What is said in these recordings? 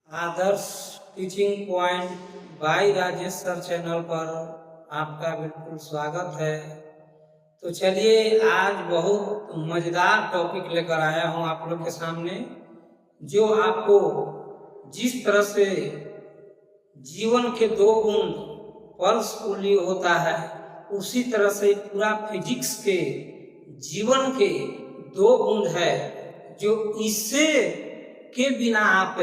Adarsh teaching point by Rajesh sir channel पर आपका बिल्कुल स्वागत है। तो चलिए आज बहुत मज़ेदार टॉपिक लेकर आया हूँ आप लोग के सामने, जो आपको जिस तरह से जीवन के दो गुण पल्स पोलियो होता है, उसी तरह से पूरा फिजिक्स के जीवन के दो गुण है, जो इससे के बिना आप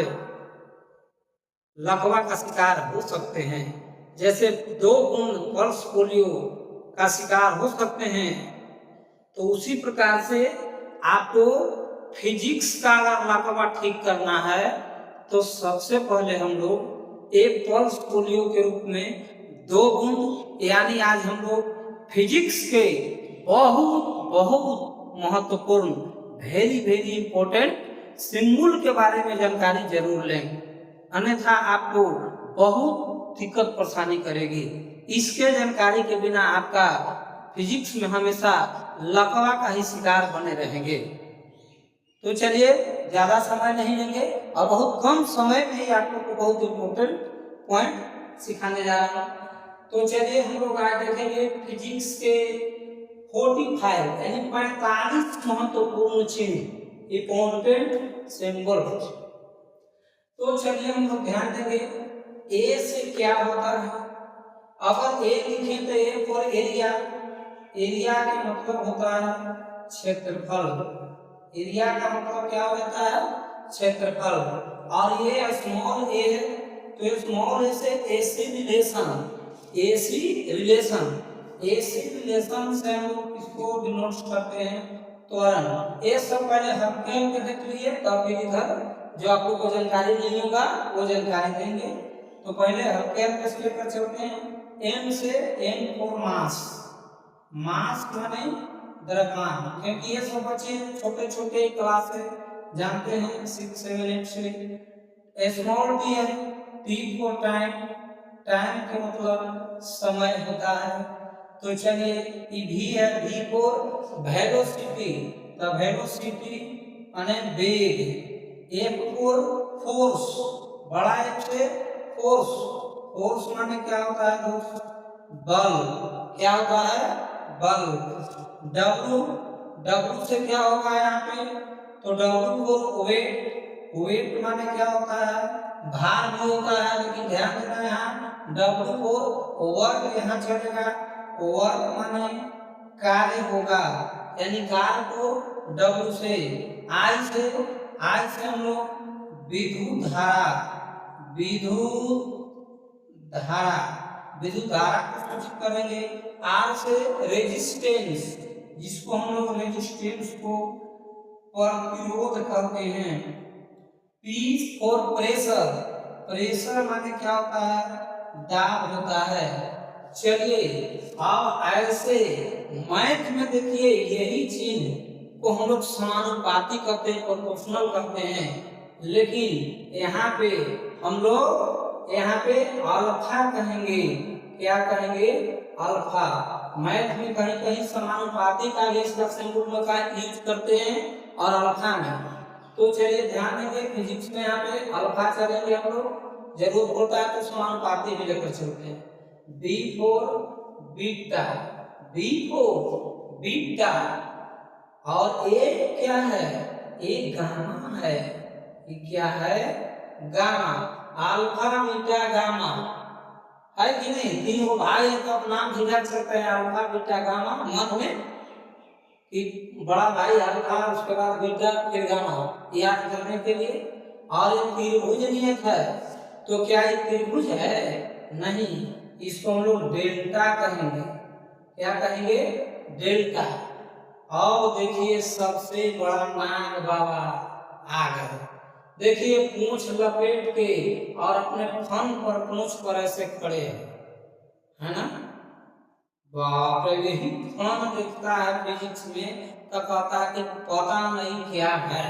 लकवा का शिकार हो सकते हैं। जैसे दो गुण पल्स पोलियो का शिकार हो सकते हैं, तो उसी प्रकार से आपको फिजिक्स का अगर लकवा ठीक करना है तो सबसे पहले हम लोग एक पल्स पोलियो के रूप में दो गुण, यानी आज हम लोग फिजिक्स के बहुत बहुत महत्वपूर्ण वेरी वेरी इंपॉर्टेंट सिंबल के बारे में जानकारी जरूर लें, अन्यथा आपको बहुत दिक्कत परेशानी करेगी। इसके जानकारी के बिना आपका फिजिक्स में हमेशा लकवा का ही शिकार बने रहेंगे। तो चलिए ज्यादा समय नहीं लेंगे और बहुत कम समय में ही आप लोग को बहुत इंपॉर्टेंट पॉइंट सिखाने जा रहा हूँ। तो चलिए हम लोग आज देखेंगे फिजिक्स के 45 यानी 45 महत्वपूर्ण चिन्ह, इंपॉर्टेंट सिंबल। तो चलिए हम लोग ध्यान देंगे ए से क्या होता है। अगर ए लिखे तो ए फॉर एरिया, एरिया का मतलब होता है क्षेत्रफल। एरिया का मतलब क्या होता है? क्षेत्रफल। और ये स्मॉल ए है, तो स्मॉल ए से AC relation, AC relation, AC relation से हम लोग इसको डिनोट करते हैं त्वरण। ये सब पहले हल्के में देख लिए, तब फिर इधर जो आपको को जानकारी नहीं होगा वो जानकारी देंगे। तो पहले हल्के हल्के से लेकर चलते हैं। एम से एम फॉर मास, मास माने द्रव्यमान, क्योंकि ये सब बच्चे छोटे छोटे क्लास से जानते हैं 6 7 8 से। स्मॉल भी है, टी फॉर टाइम, टाइम का मतलब समय होता है। तो चलिए ई भी है, भी फॉर वेलोसिटी, तो वेलोसिटी माने वेग। एफ फॉर फोर्स, बड़ा एफ से फोर्स, फोर्स माने क्या होता है दोस्त? बल। क्या होता है? बल। डब्ल्यू, डब्ल्यू से क्या होगा यहाँ पे? तो डब्ल्यू फॉर वेट, वेट माने क्या होता है? भार भी होता है, लेकिन ध्यान देना यहाँ डब्ल्यू फॉर वर्क यहाँ चलेगा। वर्क माने कार्य होगा, यानी कार्य को डब्ल्यू से। आई से, आई से हम लोग विद्युत धारा, विद्युत धारा, विद्युत धारा को सूचित करेंगे। आर से रेजिस्टेंस, जिसको हम लोग रेजिस्टेंस को प्रतिरोध कहते हैं। पी फॉर प्रेशर, प्रेशर माने क्या होता है? दाब होता है। चलिए अब ऐसे मैथ में देखिए यही चिन्ह को हम लोग समानुपाती कहते हैं, प्रोपोर्शनल कहते हैं, लेकिन यहाँ पे हम लोग यहाँ पे अल्फा कहेंगे। क्या कहेंगे? अल्फा। मैथ में कहीं कहीं समानुपाती का भी इसका सिंबल का यूज करते हैं और अल्फा में। तो चलिए ध्यान देंगे फिजिक्स में यहाँ पे अल्फा चलेंगे हम लोग, जरूर होता है तो समानुपाती भी लेकर चलते हैं। B for beta, B for beta. और ए क्या है? ए गामा है। ये क्या है? गामा। अल्फा बीटा गामा है कि नहीं? तीनों भाई है तो अपना नाम भी रख सकते हैं, अल्फा बीटा गामा। मन में कि बड़ा भाई अल्फा, उसके बाद बीटा, फिर गामा, याद करने के लिए। और ये त्रिभुज नियत है, तो क्या ये त्रिभुज है? नहीं, इसको हम लोग डेल्टा कहेंगे। क्या कहेंगे? डेल्टा। अब देखिए सबसे बड़ा नाग बाबा आ गए। देखिए पूंछ लपेट के और अपने फन पर पूंछ पर ऐसे खड़े हैं, है ना? बाप रे, यही फन दिखता है फिजिक्स में तो कहता है कि पता नहीं क्या है।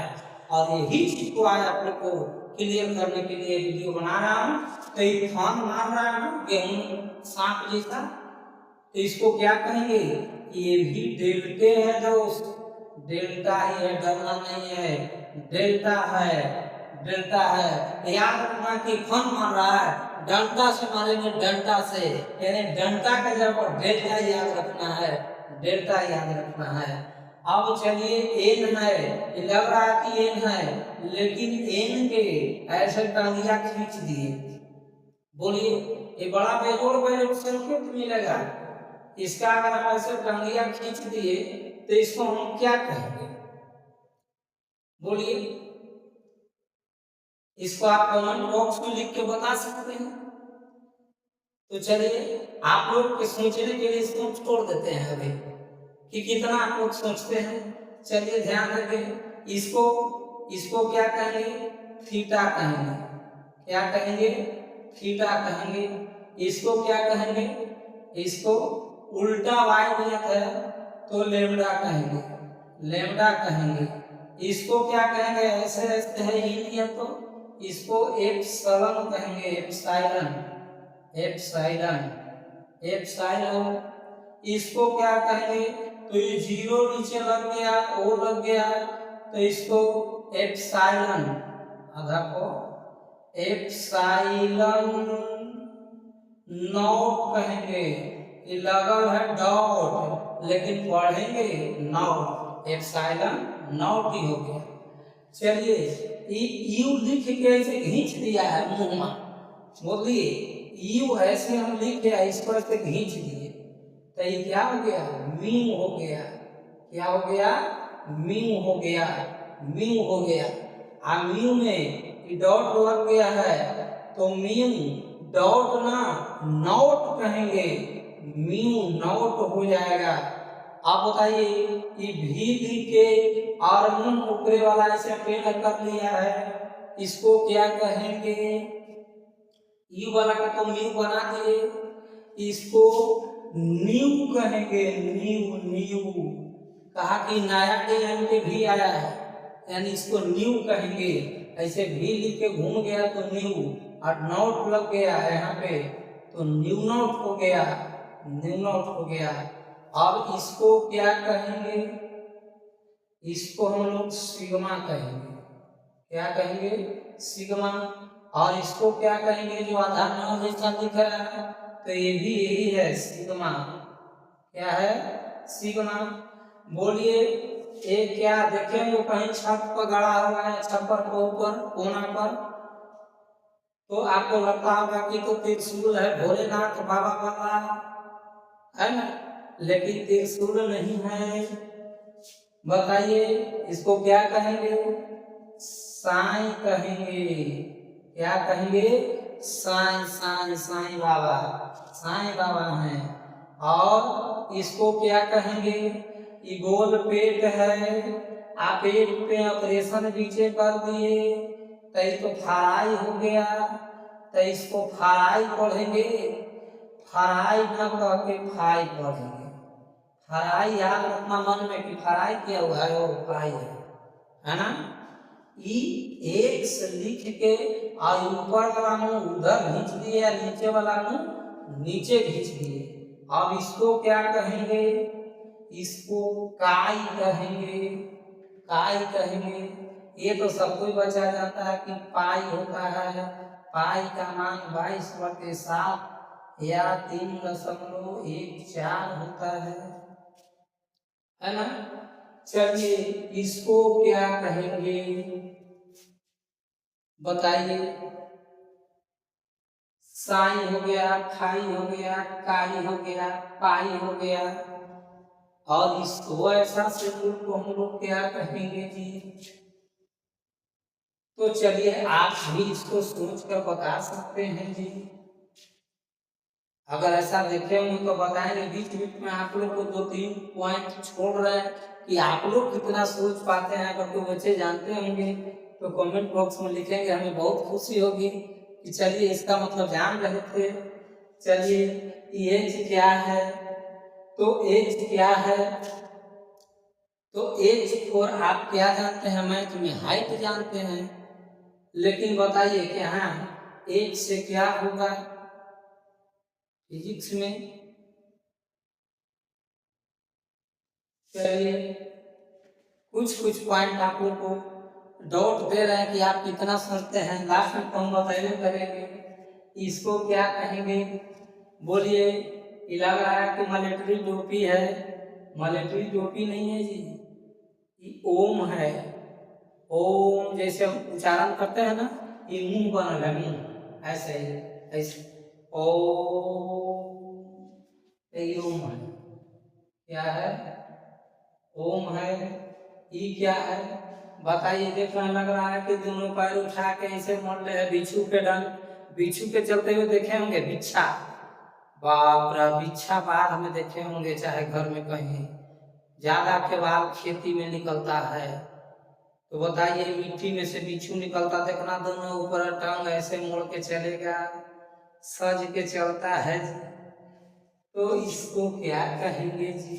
और यही चीज को आज आप लोग को क्लियर करने के लिए वीडियो बना रहा हूँ। तो ये फन मार रहा है ना गेहूं सांप जैसा, तो इसको क्या कहेंगे? ये भी डेल्टे है दोस्त, डेल्टा ही है, डरना नहीं है, डेल्टा है। डेल्टा है। याद रखना कि फन मार रहा है, डंडा से मारेंगे, डंडा से, यानी डंडा का जब डेल्टा याद रखना है, डेल्टा याद रखना है। अब चलिए एन है, लग रहा है कि एन है, लेकिन एन के ऐसे टांगिया खींच दिए। बोलिए ये बड़ा बेजोड़ बेजोड़ संकेत मिलेगा, इसका अगर हम ऐसे टांगिया खींच दिए तो इसको हम क्या कहेंगे? बोलिए, इसको आप कमेंट बॉक्स में लिख के बता सकते हैं। तो चलिए आप लोग के सोचने के लिए इसको छोड़ देते हैं अभी कि कितना आप लोग सोचते हैं। चलिए ध्यान रखें, इसको इसको क्या कहेंगे? थीटा कहेंगे। क्या कहेंगे? थीटा कहेंगे। इसको क्या कहेंगे? इसको उल्टा वाई नियत है तो लेमडा कहेंगे, लेमडा कहेंगे। इसको क्या कहेंगे? ऐसे ऐसे है ये नियत तो इसको एप्सिलॉन कहेंगे, एप्सिलॉन, एप्सिलॉन, एप्सिलॉन। इसको क्या कहेंगे? तो ये जीरो नीचे लग गया, ओ लग गया, तो इसको एप्सिलॉन, आधा को एप्सिलॉन नॉट कहेंगे। ये लगल है डॉट, लेकिन पढ़ेंगे नॉट, एप्सिलॉन नॉट ही हो गया। चलिए यू लिख के ऐसे खींच दिया है मुंह में, बोलिए यू ऐसे हम लिख के इस पर से खींच दिए तो ये क्या हो गया? म्यू हो गया। क्या हो गया? म्यू हो गया, म्यू हो गया। आ म्यू में डॉट लग गया है तो म्यू डॉट ना नॉट कहेंगे, म्यू नॉट हो जाएगा। आप बताइए ये भी लिख के और मुंह ऊपरे वाला ऐसे पेड़ कर लिया है, इसको क्या कहेंगे? यू वाला का तो म्यू बना दिए, इसको न्यू कहेंगे, न्यू, न्यू। कहा कि नया के एम के भी आया है, यानी इसको न्यू कहेंगे। ऐसे भी लिख के घूम गया तो न्यू, और नोट लग गया है यहाँ पे तो न्यू नोट हो गया, न्यू नोट हो गया। अब इसको क्या कहेंगे? इसको हम लोग सिग्मा कहेंगे। क्या कहेंगे? सिग्मा। और इसको क्या कहेंगे? जो आधा नौ जैसा दिख रहा है तो ये भी यही है, सिग्मा। क्या है? सिग्मा। बोलिए ये क्या देखेंगे? कहीं छत पर गड़ा हुआ है, छप्पर के ऊपर कोना पर, तो आपको लगता होगा कि तो त्रिशूल है, भोलेनाथ बाबा वाला है ना, लेकिन त्रिशूल नहीं है। बताइए इसको क्या कहेंगे? साईं कहेंगे। क्या कहेंगे? साईं, साईं, साईं बाबा, साईं बाबा हैं। और इसको क्या कहेंगे? ये गोल पेट है, आप पेट पे ऑपरेशन नीचे कर दिए तो इसको फ्राई हो गया, तो इसको फ्राई पढ़ेंगे, फ्राई न कह के फ्राई पढ़ेंगे। फ्राई याद रखना मन में कि फ्राई किया हुआ है वो फ्राई है ना। ई एक से लिख के और ऊपर वाला मुंह उधर खींच दिए, नीचे वाला मुंह नीचे खींच दिए। अब इसको क्या कहेंगे? इसको काई कहेंगे, काई कहेंगे। ये तो सबको बचा जाता है कि पाई होता है, पाई का मान 22/7 या 3.14 होता है ना। चलिए इसको क्या कहेंगे? बताइए। साई हो गया, खाई हो गया, काई हो गया, पाई हो गया, और इसको ऐसा सिंबल को हम लोग क्या कहेंगे जी? तो चलिए आप भी इसको सोच कर बता सकते हैं जी। अगर ऐसा देखेंगे तो बताएंगे, बीच बीच में आप लोग को 2-3 पॉइंट छोड़ रहे हैं कि आप लोग कितना सोच पाते हैं। अगर कोई बच्चे जानते होंगे तो कमेंट बॉक्स में लिखेंगे, हमें बहुत खुशी होगी कि चलिए इसका मतलब जान रहे थे। चलिए एज क्या है? तो एज क्या है? तो एज फॉर आप क्या जानते हैं? मैथ में हाइट जानते हैं, लेकिन बताइए कि हाँ एज से क्या होगा फिजिक्स में? चलिए कुछ कुछ पॉइंट आप लोग को डॉट दे रहे हैं कि आप कितना समझते हैं, लास्ट में तो हम बताइए करेंगे इसको क्या कहेंगे। बोलिए, ये लग रहा है कि मिलिट्री टोपी है, मिलिट्री टोपी नहीं है जी, ये ओम है। ओम जैसे हम उच्चारण करते हैं ना, ये मुंह बनल है, मुंह ऐसे ही, ऐसे ओम, ये ओम है। क्या है? ओम है। ये क्या है बताइए। देखने लग रहा है कि दोनों पैर उठा के ऐसे मोड़ ले है, बिच्छू के डंग, बिच्छू के चलते हुए देखे होंगे, बिच्छा, बाप रे, बिच्छा बाढ़ में देखे होंगे, चाहे घर में कहीं ज्यादा के बाद खेती में निकलता है। तो बताइए, मिट्टी में से बिच्छू निकलता, देखना दोनों ऊपर टांग ऐसे मोड़ के चलेगा, सज के चलता है जी। तो इसको क्या कहेंगे जी?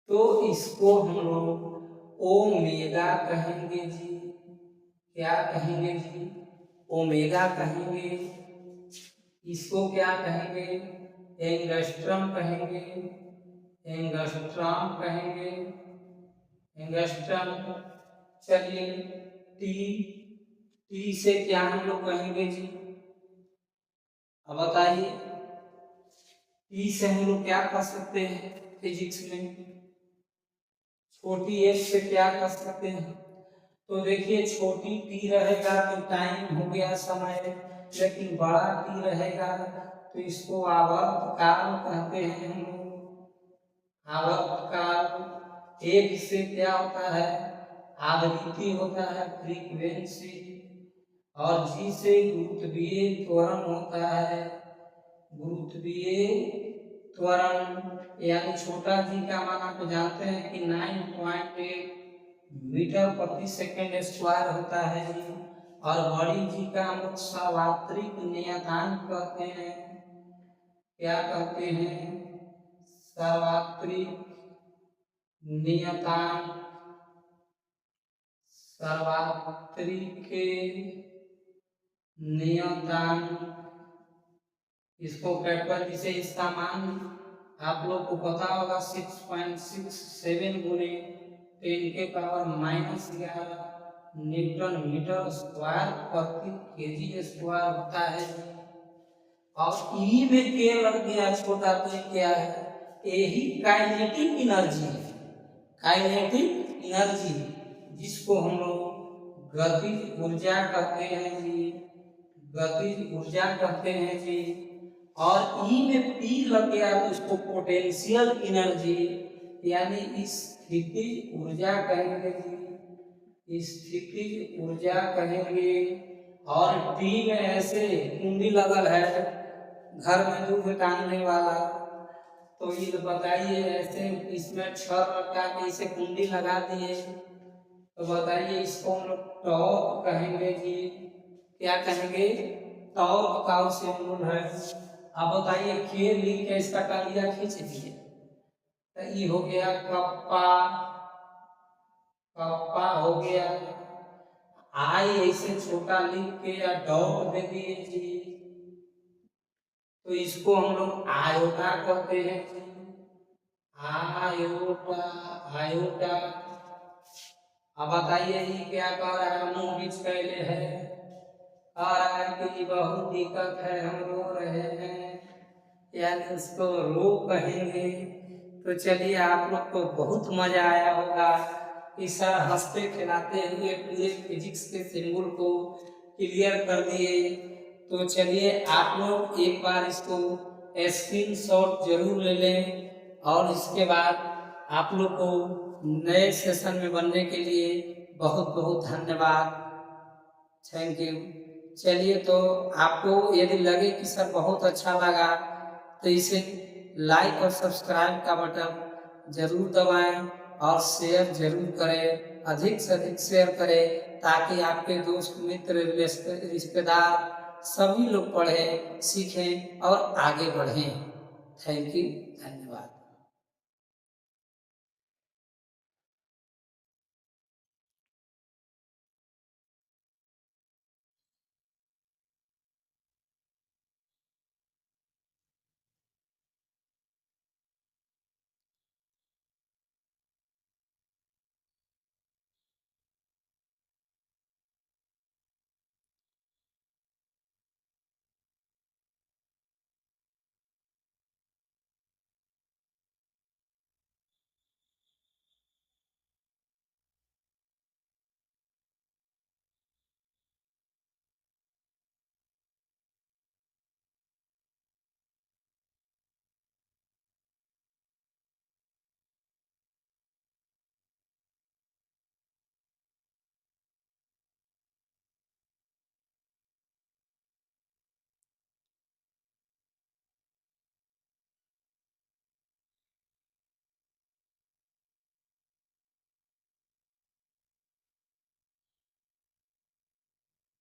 तो इसको हम लोग ओमेगा कहेंगे जी। क्या कहेंगे जी? ओमेगा कहेंगे। इसको क्या कहेंगे? एंगस्ट्रम कहेंगे, एंगस्ट्रॉम कहेंगे, एंगस्ट्रम। चलिए, टी, टी से क्या हम लोग कहेंगे जी? अब बताइए, टी से हम लोग क्या कर सकते हैं फिजिक्स में? छोटी एच से क्या कर सकते हैं? तो देखिए, छोटी टी रहेगा तो टाइम हो गया, समय, लेकिन बड़ा टी रहेगा तो इसको आवर्तकाल कहते हैं हम लोग। आवर्तकाल। एक से क्या होता है? आवृत्ति होता है, फ्रीक्वेंसी। और जी से गुरुत्वीय त्वरण होता है, गुरुत्वीय त्वरण। यानी छोटा जी का मान आप जानते हैं कि 9.8 मीटर प्रति सेकंड स्क्वायर होता है जी। और बड़ी जी का हम लोग सार्वत्रिक नियतांक कहते हैं। क्या कहते हैं? सार्वत्रिक नियतांक, सार्वत्रिक नियतांक। इसको कैपिटल, जिसे इसका मान आप लोग को पता होगा 6.67 गुने 10⁻⁻11 न्यूटन मीटर स्क्वायर प्रति केजी स्क्वायर होता है। और ई में के लग गया छोटा, तो क्या है? यही काइनेटिक एनर्जी है, काइनेटिक एनर्जी, जिसको हम लोग गतिज ऊर्जा कहते हैं जी, गतिज ऊर्जा कहते हैं जी। और ई में पी लग गया तो इसको पोटेंशियल एनर्जी, यानी स्थितिज ऊर्जा कहेंगे जी, स्थितिज ऊर्जा कहेंगे। और टी में ऐसे कुंडी लगल है घर में दूध टांगने वाला, तो ये बताइए, ऐसे इसमें छर लगा के इसे कुंडी लगा दिए, तो बताइए इसको हम लोग टॉर्क कहेंगे जी। क्या कहेंगे? टॉर्क का सिंबल है। अब बताइए, के लिख के इसका टलिया खींच दिए तो ये हो गया कप्पा, कप्पा हो गया। आई ऐसे छोटा लिख के या डॉट दे दिए जी, तो इसको हम लोग आयोटा कहते हैं जी, आयोटा, आयोटा। अब बताइए, ये क्या कह रहा है? मुंह बीच कैले है, कह रहा है कि बहुत दिक्कत है, हम रो रहे हैं, यानी उसको रो कहेंगे। तो चलिए, आप लोग को बहुत मजा आया होगा कि सर हंसते खिलाते हुए पूरे फिजिक्स के सिंबल को क्लियर कर दिए। तो चलिए, आप लोग एक बार इसको स्क्रीनशॉट जरूर ले लें, और इसके बाद आप लोग को नए सेशन में बनने के लिए बहुत बहुत धन्यवाद, थैंक यू। चलिए, तो आपको यदि लगे कि सर बहुत अच्छा लगा तो इसे लाइक और सब्सक्राइब का बटन जरूर दबाएं और शेयर जरूर करें, अधिक से अधिक शेयर करें, ताकि आपके दोस्त मित्र रिश्तेदार सभी लोग पढ़ें, सीखें और आगे बढ़ें। थैंक यू, धन्यवाद।